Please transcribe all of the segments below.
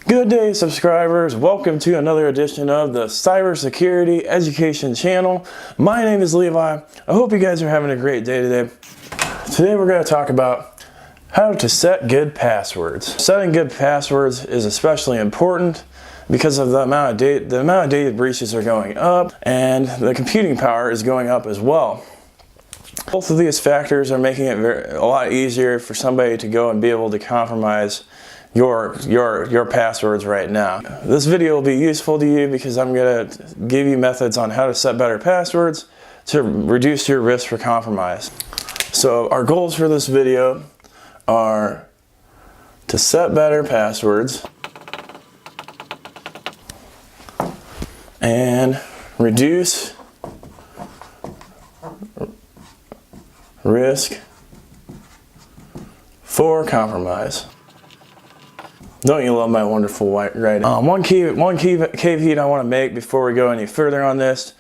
Good day, subscribers. Welcome to another edition of the Cybersecurity Education channel. My name is Levi. I hope you guys are having a great day today. Today we're going to talk about how to set good passwords. Setting good passwords is especially important because of the amount of data breaches are going up, and the computing power is going up as well. Both of these factors are making it a lot easier for somebody to go and be able to compromise your passwords right now. This video will be useful to you because I'm going to give you methods on how to set better passwords to reduce your risk for compromise. So our goals for this video are to set better passwords and reduce risk for compromise. Don't you love my wonderful writing? One caveat I want to make before we go any further on this.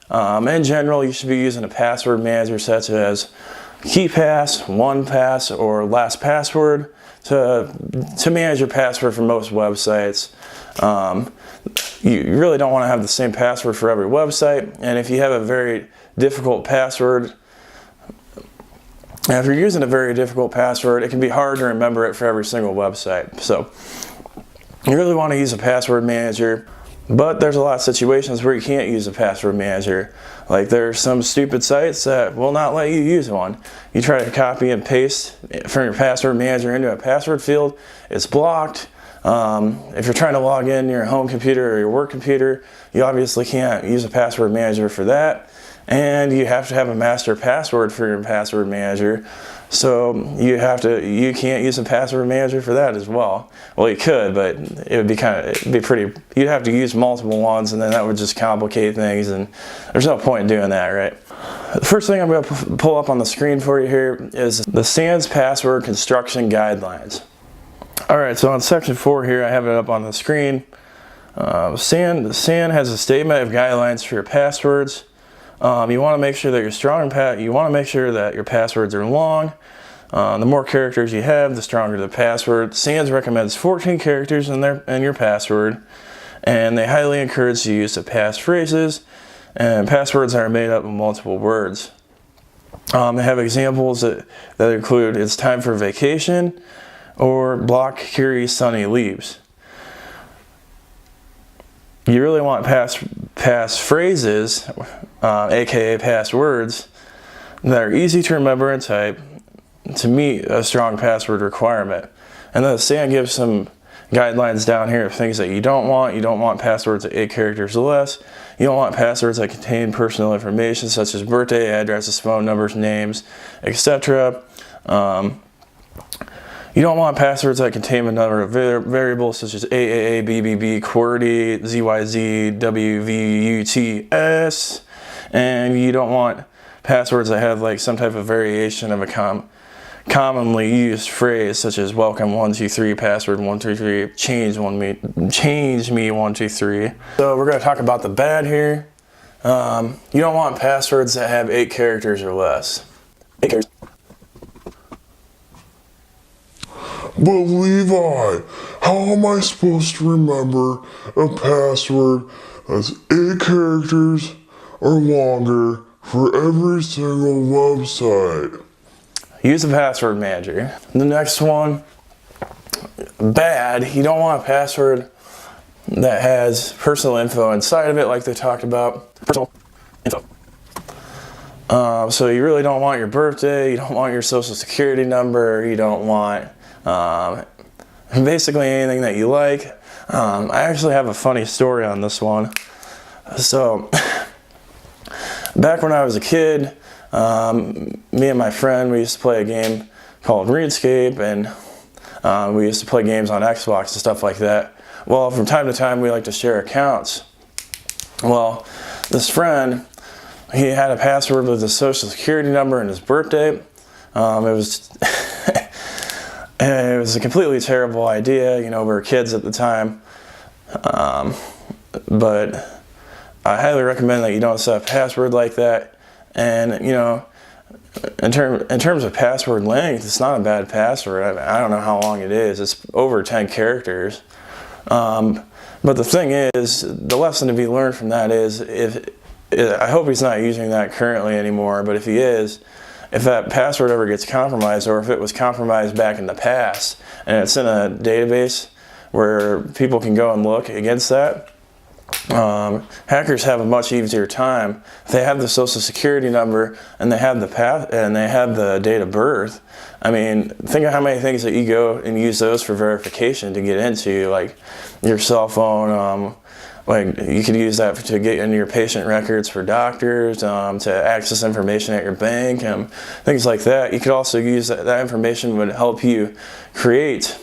In general, you should be using a password manager such as KeePass, OnePass, or LastPassword to manage your password for most websites. You really don't want to have the same password for every website, and if you have a very difficult password, if you're using a very difficult password, it can be hard to remember it for every single website. So you really want to use a password manager, but there's a lot of situations where you can't use a password manager. Like there's some stupid sites that will not let you use one. You try to copy and paste from your password manager into a password field, it's blocked. If you're trying to log in your home computer or your work computer, you obviously can't use a password manager for that. And you have to have a master password for your password manager. So you can't use a password manager for that as well. Well, you could, but it'd be pretty, you'd have to use multiple ones, and then that would just complicate things, and there's no point in doing that, right? The first thing I'm going to pull up on the screen for you here is the SANS password construction guidelines. All right, so on section 4 here, I have it up on the screen. SAN has a statement of guidelines for your passwords. You want to make sure that you're strong. You want to make sure that your passwords are long. The more characters you have, the stronger the password. SANS recommends 14 characters in your password, and they highly encourage the use of passphrases, and passwords are made up of multiple words. They have examples that include "it's time for vacation" or "block Carrie Sunny leaves." You really want passphrases, aka passwords, that are easy to remember and type to meet a strong password requirement. And then SAN gives some guidelines down here of things that you don't want. You don't want passwords at 8 characters or less. You don't want passwords that contain personal information such as birthday, addresses, phone numbers, names, etc. You don't want passwords that contain a number of variables such as AAA, BBB, QWERTY, ZYZ, WVUTS, and you don't want passwords that have like some type of variation of a commonly used phrase such as welcome 123, password 123, change me 123. So we're going to talk about the bad here. You don't want passwords that have 8 characters or less. 8 characters. But Levi, how am I supposed to remember a password that's 8 characters or longer for every single website? Use a password manager. The next one, bad. You don't want a password that has personal info inside of it, like they talked about. Personal info. So you really don't want your birthday, you don't want your social security number, you don't want basically anything that you like. I actually have a funny story on this one. So back when I was a kid, me and my friend, we used to play a game called RuneScape, and we used to play games on Xbox and stuff like that. Well, from time to time we like to share accounts. Well, this friend, he had a password with his social security number and his birthday. It was a completely terrible idea. You know, we were kids at the time. But I highly recommend that you don't set a password like that. And, you know, in terms of password length, it's not a bad password. I don't know how long it is. It's over 10 characters. But the thing is, the lesson to be learned from that is, I hope he's not using that currently anymore, but if he is, if that password ever gets compromised, or if it was compromised back in the past and it's in a database where people can go and look against that, hackers have a much easier time. If they have the social security number and they have the date of birth, I mean, think of how many things that you go and use those for verification to get into, like your cell phone. Like you could use that to get into your patient records for doctors, to access information at your bank, things like that. You could also use that information would help you create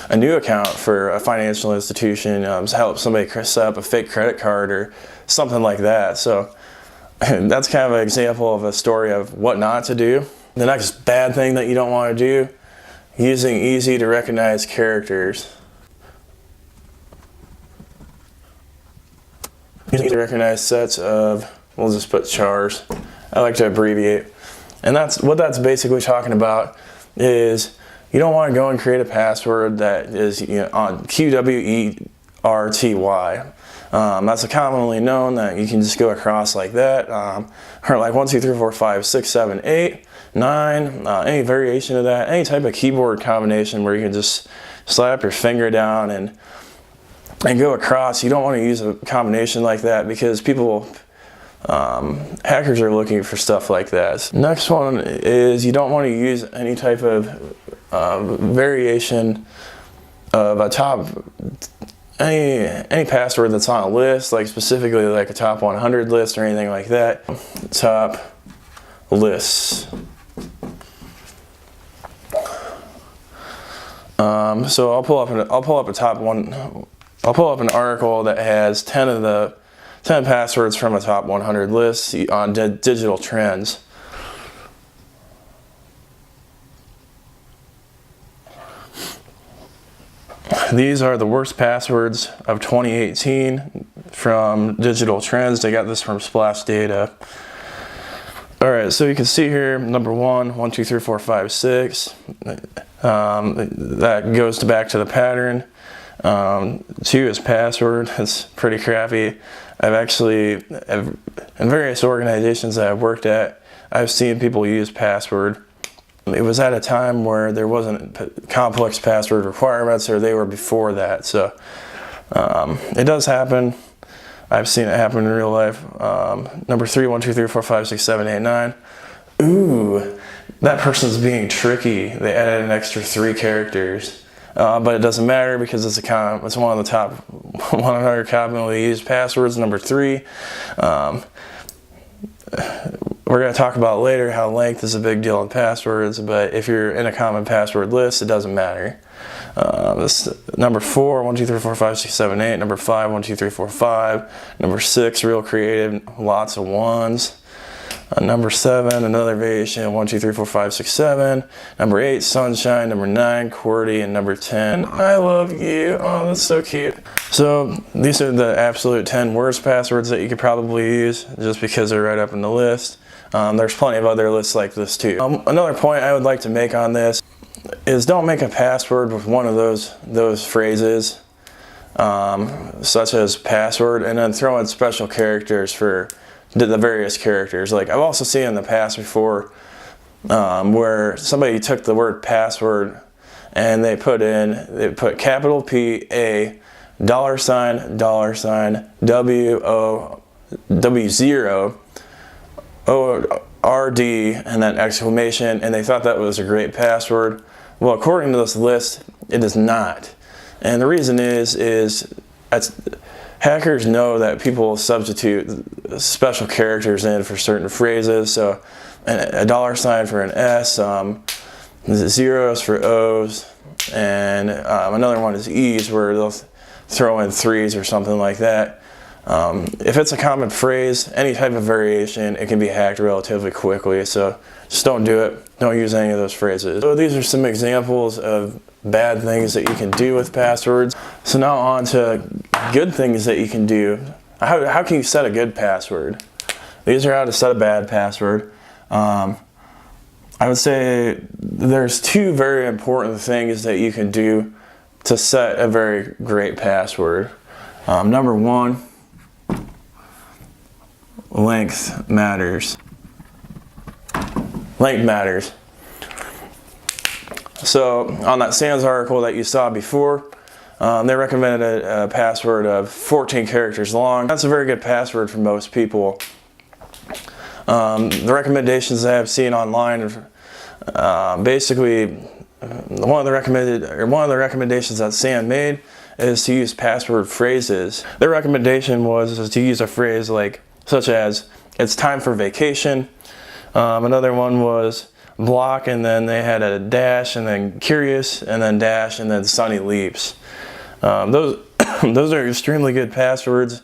a new account for a financial institution, to help somebody set up a fake credit card or something like that. So that's kind of an example of a story of what not to do. The next bad thing that you don't want to do, using easy to recognize characters. Using easy to recognize sets of, we'll just put chars. I like to abbreviate. And what that's basically talking about is you don't want to go and create a password that is on QWERTY. That's a commonly known that you can just go across like that, or like 1, 2, 3, 4, 5, 6, 7, 8, 9, any variation of that, any type of keyboard combination where you can just slap your finger down and go across. You don't want to use a combination like that because hackers are looking for stuff like that. Next one is you don't want to use any type of variation of any password that's on a list, like specifically like a top 100 list or anything like that. Top lists. So I'll pull up an article that has 10 passwords from a top 100 list on digital trends. These are the worst passwords of 2018 from Digital Trends. They got this from Splash Data. All right, so you can see here, number 1, 1, 2, 3, 4, 5, 6. That goes back to the pattern. 2 is password. It's pretty crappy. In various organizations that I've worked at, I've seen people use password. It was at a time where there wasn't complex password requirements, or they were before that. So it does happen. I've seen it happen in real life. Number 3, 1, 2, 3, 4, 5, 6, 7, 8, 9. Ooh, that person's being tricky. They added an extra 3 characters. But it doesn't matter because it's one of the top 100 commonly used passwords. Number 3. We're going to talk about later how length is a big deal in passwords, but if you're in a common password list, it doesn't matter. Number 4, 1, 2, 3, 4, 5, 6, 7, 8. Number 5, 1, 2, 3, 4, 5. Number 6, real creative, lots of 1s. Number 7, another variation, 1, 2, 3, 4, 5, 6, 7. Number 8, sunshine. Number 9, QWERTY. And number 10, I love you. Oh, that's so cute. So these are the absolute 10 worst passwords that you could probably use just because they're right up in the list. There's plenty of other lists like this too. Another point I would like to make on this is don't make a password with one of those phrases, such as password, and then throw in special characters for the various characters. Like I've also seen in the past before where somebody took the word password and they put capital P-A, $, W0, O-R-D, and then exclamation, and they thought that was a great password. Well, according to this list, it is not. And the reason is hackers know that people substitute special characters in for certain phrases. So a $sign for an S, zeros for O's, and another one is E's where they'll throw in 3s or something like that. If it's a common phrase, any type of variation, it can be hacked relatively quickly. So just don't do it. Don't use any of those phrases. So these are some examples of bad things that you can do with passwords. So now on to good things that you can do. How can you set a good password? These are how to set a bad password. I would say there's 2 very important things that you can do to set a very great password. Number one, length matters. Length matters. So on that SANS article that you saw before, they recommended a password of 14 characters long. That's a very good password for most people. The recommendations that I've seen online, basically, one of the recommendations that SANS made is to use password phrases. Their recommendation was to use a phrase such as "It's time for vacation." Another one was block, and then they had a dash, and then curious, and then dash, and then sunny leaps. Those are extremely good passwords.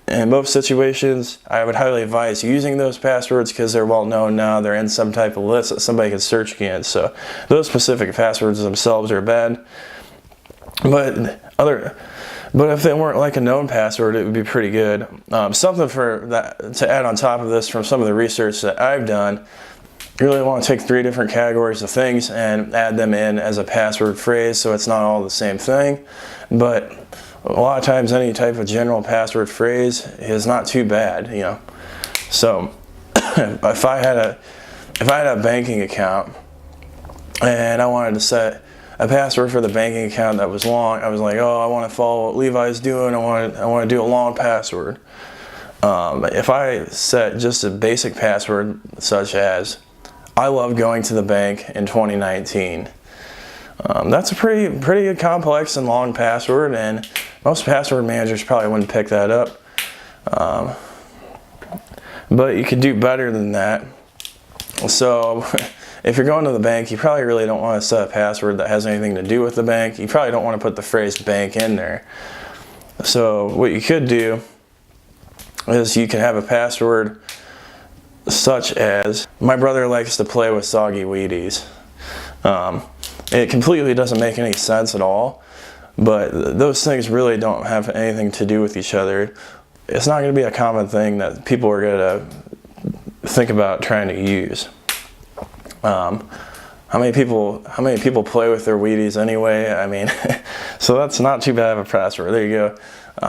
In most situations, I would highly advise using those passwords because they're well known now. They're in some type of list that somebody can search against. So those specific passwords themselves are bad. But if they weren't like a known password, it would be pretty good. Something for that to add on top of this from some of the research that I've done. You really want to take 3 different categories of things and add them in as a password phrase, so it's not all the same thing. But a lot of times, any type of general password phrase is not too bad, you know. So if I had a banking account and I wanted to set a password for the banking account that was long, I was like, oh, I want to follow what Levi's doing. I want to do a long password. If I set just a basic password such as "I love going to the bank in 2019," that's a pretty good complex and long password, and most password managers probably wouldn't pick that up. But you could do better than that. So if you're going to the bank, you probably really don't want to set a password that has anything to do with the bank. You probably don't want to put the phrase "bank" in there. So what you could do is you can have a password such as "My brother likes to play with soggy Wheaties." It completely doesn't make any sense at all, but those things really don't have anything to do with each other. It's not going to be a common thing that people are going to think about trying to use. How many people play with their Wheaties anyway? I mean, so that's not too bad of a password. There you go.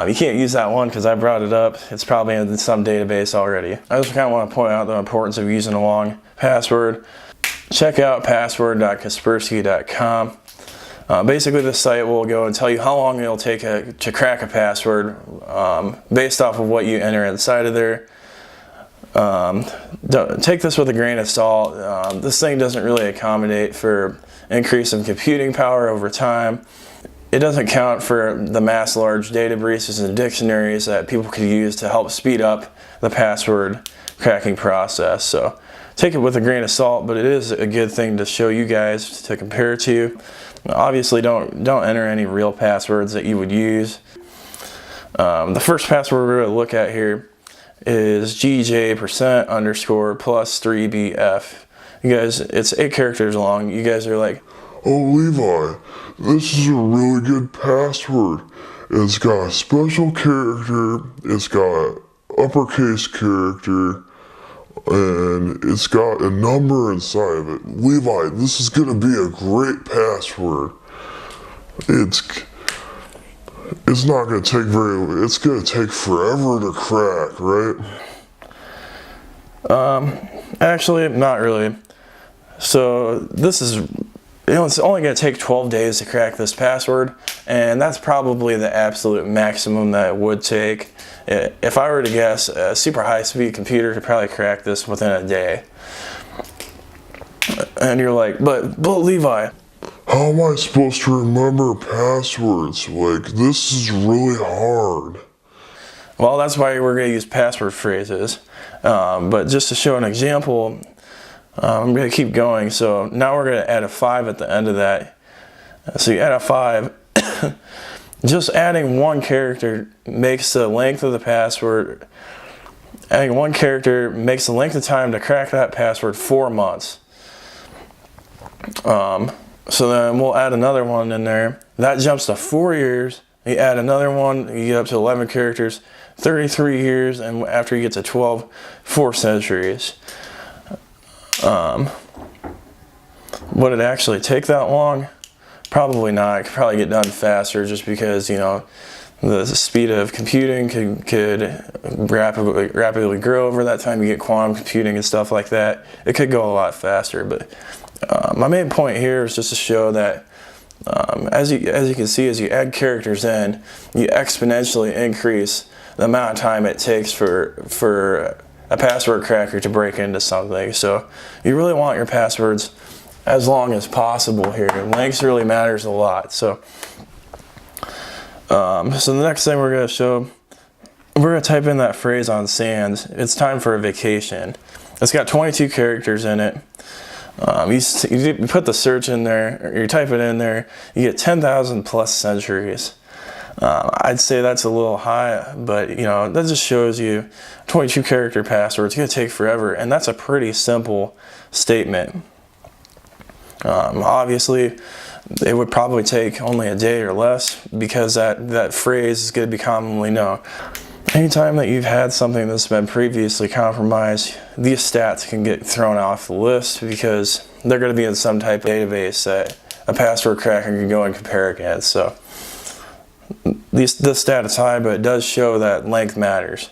You can't use that one because I brought it up. It's probably in some database already. I just kind of want to point out the importance of using a long password. Check out password.kaspersky.com. Basically, this site will go and tell you how long it'll take to crack a password based off of what you enter inside of there. Take this with a grain of salt. This thing doesn't really accommodate for increase in computing power over time. It doesn't count for the mass large databases and dictionaries that people could use to help speed up the password cracking process. So take it with a grain of salt, but it is a good thing to show you guys to compare to. Obviously, don't enter any real passwords that you would use. The first password we're going to look at here is GJ%_+3BF. You guys, it's 8 characters long. You guys are like, "Oh, Levi, this is a really good password. It's got a special character, it's got an uppercase character, and it's got a number inside of it. Levi, this is going to be a great password. It's not going to take it's going to take forever to crack, right?" Actually, not really. So this is, it's only going to take 12 days to crack this password, and that's probably the absolute maximum that it would take. If I were to guess, a super high-speed computer could probably crack this within a day. And you're like, but Levi, how am I supposed to remember passwords? This is really hard. well, that's why we're going to use password phrases. But just to show an example, I'm going to keep going. So now we're going to add a 5 at the end of that. So you add a 5. Just adding one character makes the length of the password. Adding one character makes the length of time to crack that password 4 months. So then we'll add another one in there. That jumps to 4 years. You add another one, you get up to 11 characters, 33 years, and after you get to 12, 4 centuries. Would it actually take that long? Probably not. It could probably get done faster just because, you know, the speed of computing could rapidly grow over that time. You get quantum computing and stuff like that. It could go a lot faster, but my main point here is just to show that as you can see, as you add characters in, you exponentially increase the amount of time it takes for a password cracker to break into something. So you really want your passwords as long as possible here. Length really matters a lot. So so the next thing we're going to show, we're going to type in that phrase on Sans. It's time for a vacation. It's got 22 characters in it. You put the search in there, or you type it in there, you get 10,000 plus centuries. I'd say that's a little high, but you know, that just shows you 22 character passwords. It's going to take forever, and that's a pretty simple statement. Obviously, it would probably take only a day or less because that phrase is going to be commonly known. Anytime that you've had something that's been previously compromised, these stats can get thrown off the list because they're going to be in some type of database that a password cracker can go and compare against. So this stat is high, but it does show that length matters.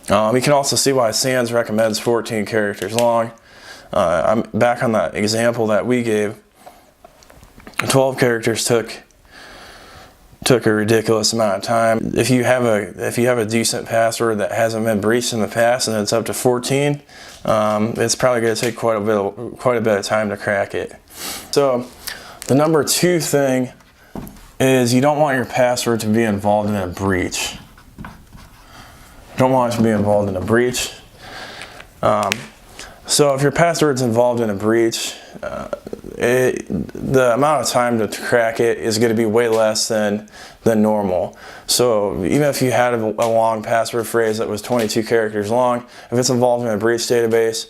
You can also see why Sans recommends 14 characters long. I'm back on that example that we gave. 12 characters took a ridiculous amount of time. If you have a decent password that hasn't been breached in the past and it's up to 14, it's probably going to take quite a bit of time to crack it. So the number 2 thing is you don't want your password to be involved in a breach. You don't want it to be involved in a breach. So if your password's involved in a breach, the amount of time to crack it is going to be way less than normal. So even if you had a long password phrase that was 22 characters long, if it's involved in a breach database,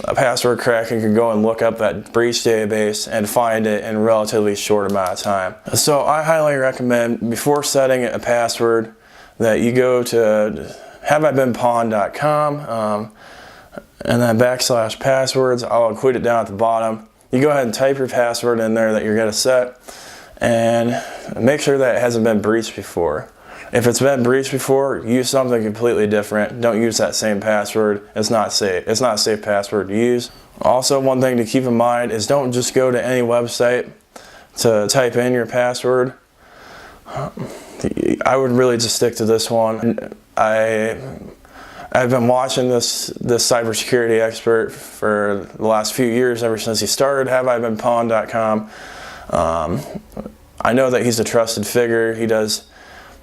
a password cracker can go and look up that breach database and find it in a relatively short amount of time. So I highly recommend, before setting a password, that you go to haveibeenpawned.com and then /passwords. I'll include it down at the bottom. You go ahead and type your password in there that you're going to set and make sure that it hasn't been breached before. If it's been breached before, use something completely different. Don't use that same password. It's not safe. It's not a safe password to use. Also, one thing to keep in mind is don't just go to any website to type in your password. I would really just stick to this one. I've been watching this cybersecurity expert for the last few years, ever since he started haveibeenpawned.com. I know that he's a trusted figure. He has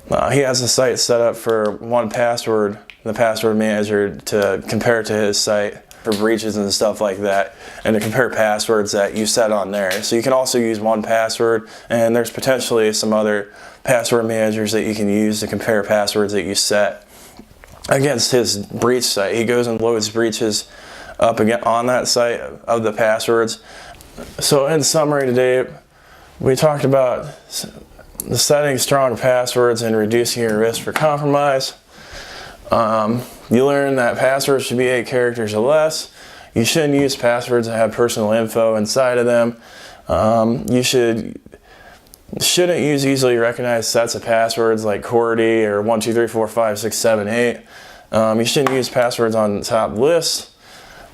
the site set up for 1Password, the password manager, to compare to his site for breaches and stuff like that, and to compare passwords that you set on there. So you can also use 1Password, and there's potentially some other password managers that you can use to compare passwords that you set against his breach site. He goes and loads breaches up again on that site of the passwords. So in summary today, we talked about setting strong passwords and reducing your risk for compromise. You learned that passwords should be 8 characters or less. You shouldn't use passwords that have personal info inside of them. You shouldn't use easily recognized sets of passwords like QWERTY or 1, 2, 3, 4, 5, 6, 7, 8. You shouldn't use passwords on top lists.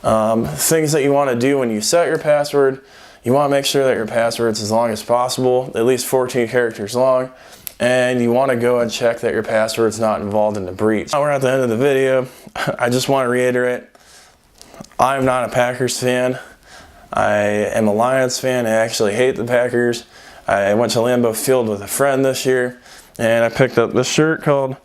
Things that you want to do when you set your password: you want to make sure that your password's as long as possible, at least 14 characters long, and you want to go and check that your password's not involved in a breach. Now we're at the end of the video. I just want to reiterate, I'm not a Packers fan. I am a Lions fan. I actually hate the Packers. I went to Lambeau Field with a friend this year, and I picked up this shirt called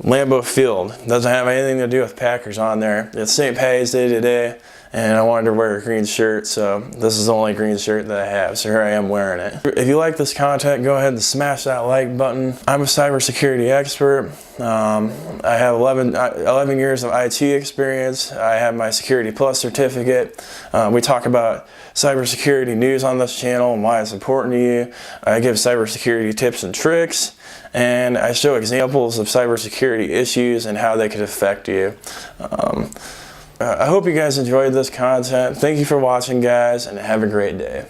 Lambeau Field. Doesn't have anything to do with Packers on there. It's St. Patty's Day today, and I wanted to wear a green shirt, so this is the only green shirt that I have, so here I am wearing it. If you like this content, go ahead and smash that like button. I'm a cybersecurity expert. I have 11 years of IT experience. I have my Security Plus certificate. We talk about cybersecurity news on this channel and why it's important to you. I give cybersecurity tips and tricks, and I show examples of cybersecurity issues and how they could affect you. I hope you guys enjoyed this content. Thank you for watching, guys, and have a great day.